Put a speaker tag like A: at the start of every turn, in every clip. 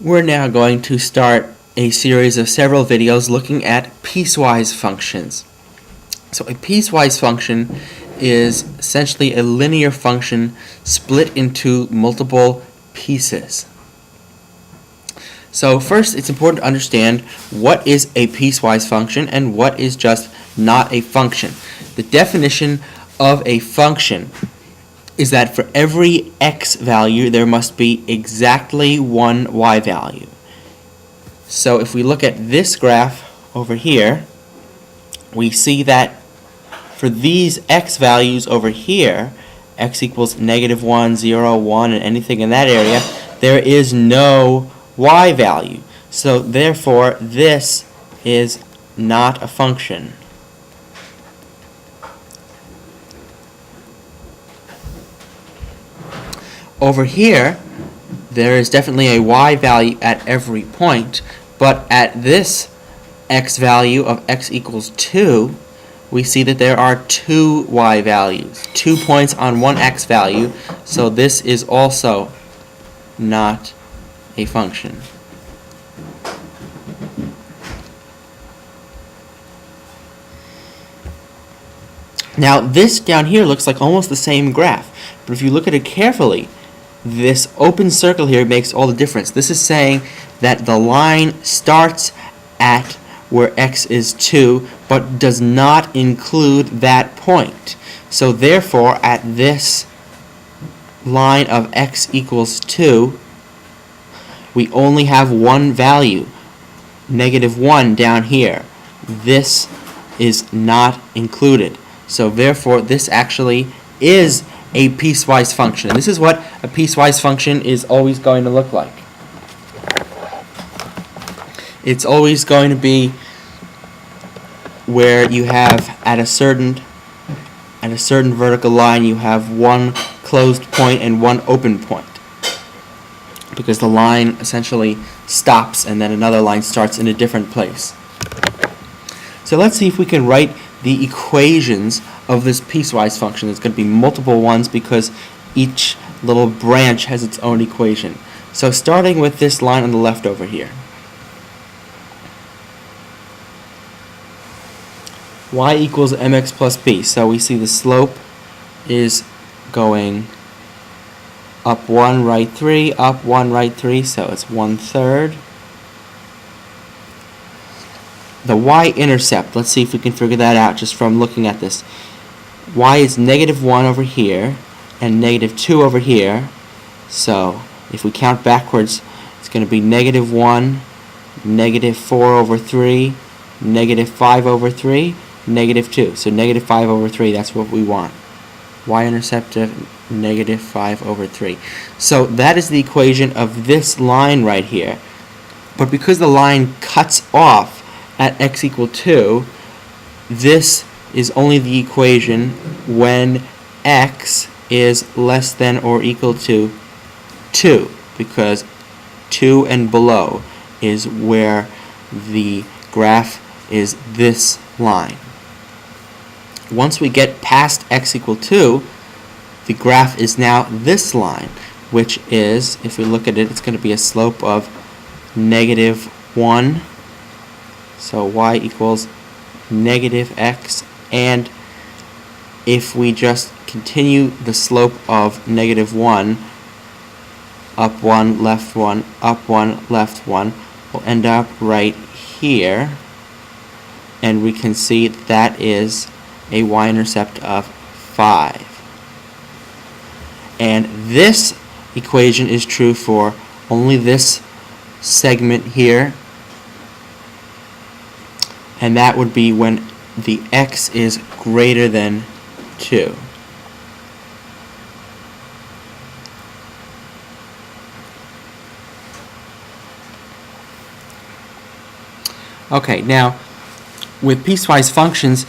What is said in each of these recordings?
A: We're now going to start a series of several videos looking at piecewise functions. So a piecewise function is essentially a linear function split into multiple pieces. So first, it's important to understand what is a piecewise function and what is just not a function. The definition of a function is that for every x value there must be exactly one y value. So if we look at this graph over here, we see that for these x values over here, x equals -1, 0, 1, and anything in that area, there is no y value. So therefore, this is not a function. Over here, there is definitely a y value at every point, but at this x value of x equals 2, we see that there are two y values, 2 points on one x value, so this is also not a function. Now this down here looks like almost the same graph, but if you look at it carefully, this open circle here makes all the difference. This is saying that the line starts at where x is 2, but does not include that point. So therefore, at this line of x equals 2, we only have one value, -1 down here. This is not included. So therefore, this actually is a piecewise function. And this is what a piecewise function is always going to look like. It's always going to be where you have at a certain vertical line you have one closed point and one open point, because the line essentially stops and then another line starts in a different place. So let's see if we can write the equations of this piecewise function. There's going to be multiple ones because each little branch has its own equation. So starting with this line on the left over here. Y equals mx plus b. So we see the slope is going up 1, right 3, up 1, right 3, so it's 1/3. The y-intercept, let's see if we can figure that out just from looking at this. Y is -1 over here and -2 over here. So if we count backwards, it's going to be -1, -4 over 3, -5 over 3, -2. So -5 over 3, that's what we want. Y-intercept of -5 over 3. So that is the equation of this line right here. But because the line cuts off at x equal 2, this is only the equation when x is less than or equal to 2, because 2 and below is where the graph is this line. Once we get past x equal 2, the graph is now this line, which is, if we look at it, it's going to be a slope of -1. So y equals -x, and if we just continue the slope of -1, up 1, left 1, up 1, left 1, we'll end up right here, and we can see that is a y-intercept of 5. And this equation is true for only this segment here, and that would be when the x is greater than 2. Okay, now with piecewise functions,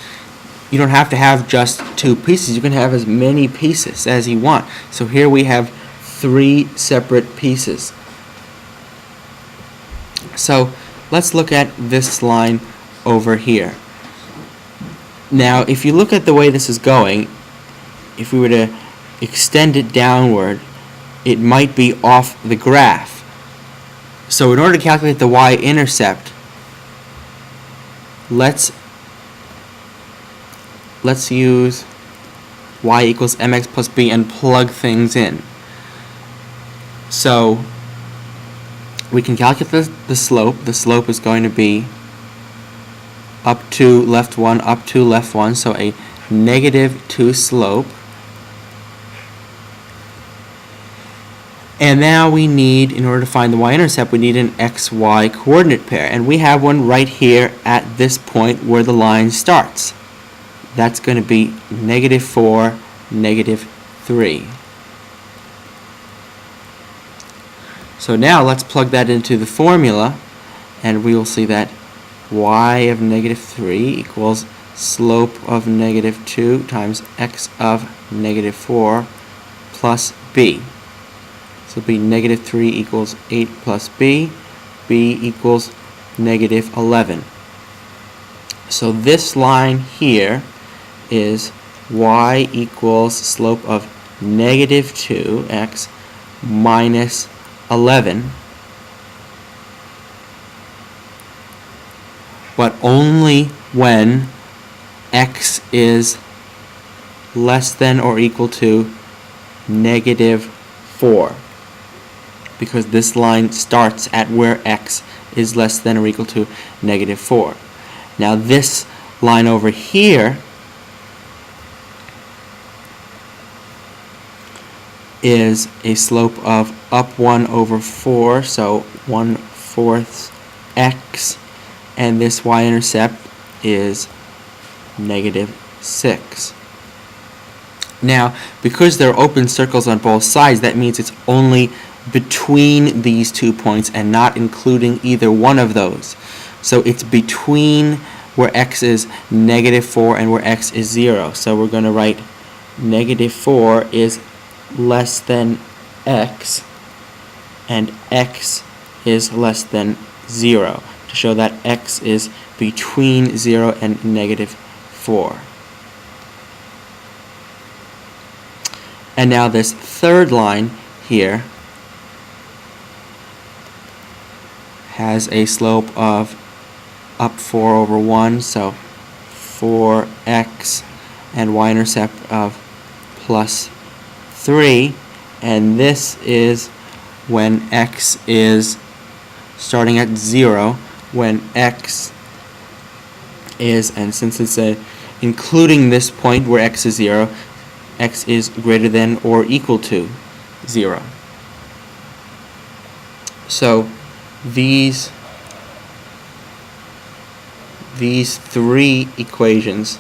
A: you don't have to have just 2 pieces. You can have as many pieces as you want. So here we have 3 separate pieces. So let's look at this line over here. Now, if you look at the way this is going, if we were to extend it downward, it might be off the graph. So in order to calculate the y-intercept, let's use y equals mx plus b and plug things in. So we can calculate the slope. The slope is going to be up 2, left 1, up 2, left 1, so a -2 slope. And now we need, in order to find the y-intercept, we need an xy coordinate pair. And we have one right here at this point where the line starts. That's going to be -4, -3. So now let's plug that into the formula, and we will see that y of -3 equals slope of -2 times x of -4 plus b. So it'll be -3 equals 8 plus b. b equals -11. So this line here is y equals slope of -2x minus 11, but only when x is less than or equal to -4, because this line starts at where x is less than or equal to -4. Now this line over here is a slope of up 1 over 4, so 1/4 x, and this y-intercept is -6. Now, because there are open circles on both sides, that means it's only between these 2 points and not including either one of those. So it's between where x is -4 and where x is 0. So we're going to write -4 is less than x, and x is less than 0, to show that x is between 0 and -4. And now this third line here has a slope of up 4 over 1, so 4x, and y-intercept of plus 3, and this is when x is starting at 0, when x is, and since it's including this point where x is 0, x is greater than or equal to 0. So these three equations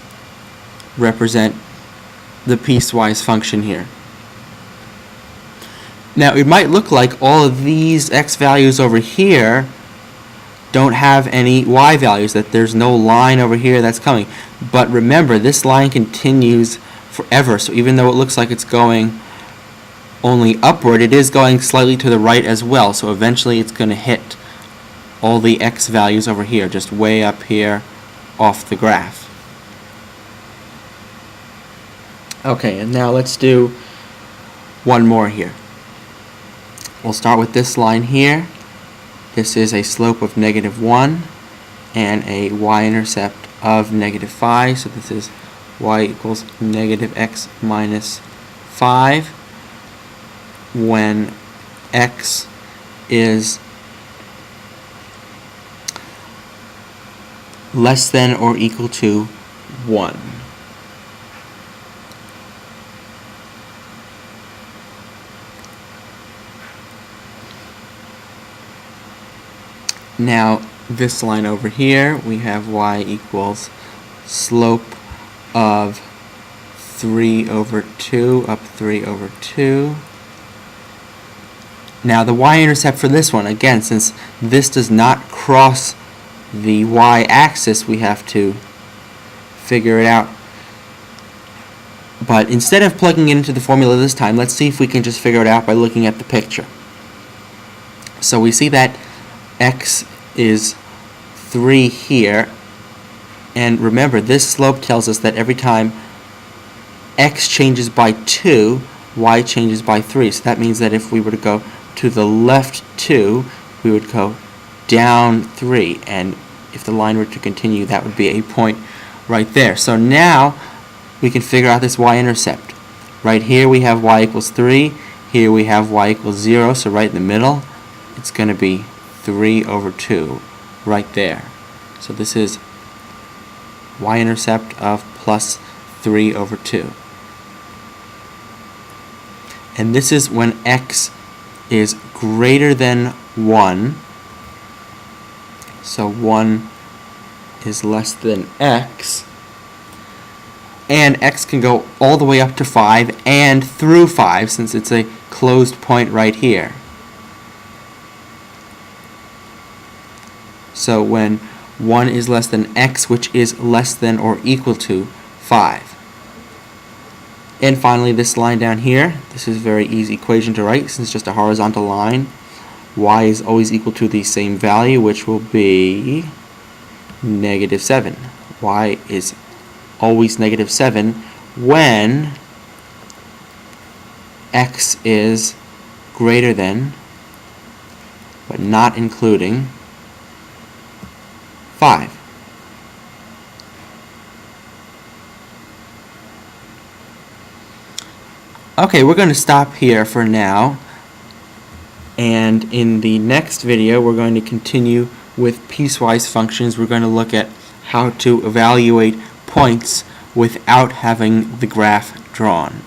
A: represent the piecewise function here. Now it might look like all of these x values over here don't have any y values, that there's no line over here that's coming. But remember, this line continues forever, so even though it looks like it's going only upward, it is going slightly to the right as well, so eventually it's going to hit all the x values over here, just way up here off the graph. Okay, and now let's do one more here. We'll start with this line here. This is a slope of -1 and a y-intercept of -5, so this is y equals -x minus 5 when x is less than or equal to 1. Now this line over here, we have y equals slope of 3 over 2 up 3 over 2. Now the y-intercept for this one, again, since this does not cross the y-axis, we have to figure it out. But instead of plugging it into the formula this time, let's see if we can just figure it out by looking at the picture. So we see that x is 3 here, and remember, this slope tells us that every time x changes by 2, y changes by 3. So that means that if we were to go to the left 2, we would go down 3, and if the line were to continue, that would be a point right there. So now we can figure out this y-intercept. Right here we have y equals 3, here we have y equals 0, so right in the middle it's going to be 3 over 2 right there. So this is y-intercept of plus 3 over 2. And this is when x is greater than 1. So 1 is less than x. And x can go all the way up to 5 and through 5 since it's a closed point right here. So when 1 is less than x, which is less than or equal to 5. And finally, this line down here, this is a very easy equation to write since it's just a horizontal line. Y is always equal to the same value, which will be negative 7. Y is always negative 7 when x is greater than, but not including, 5. Okay, we're going to stop here for now, and in the next video we're going to continue with piecewise functions. We're going to look at how to evaluate points without having the graph drawn.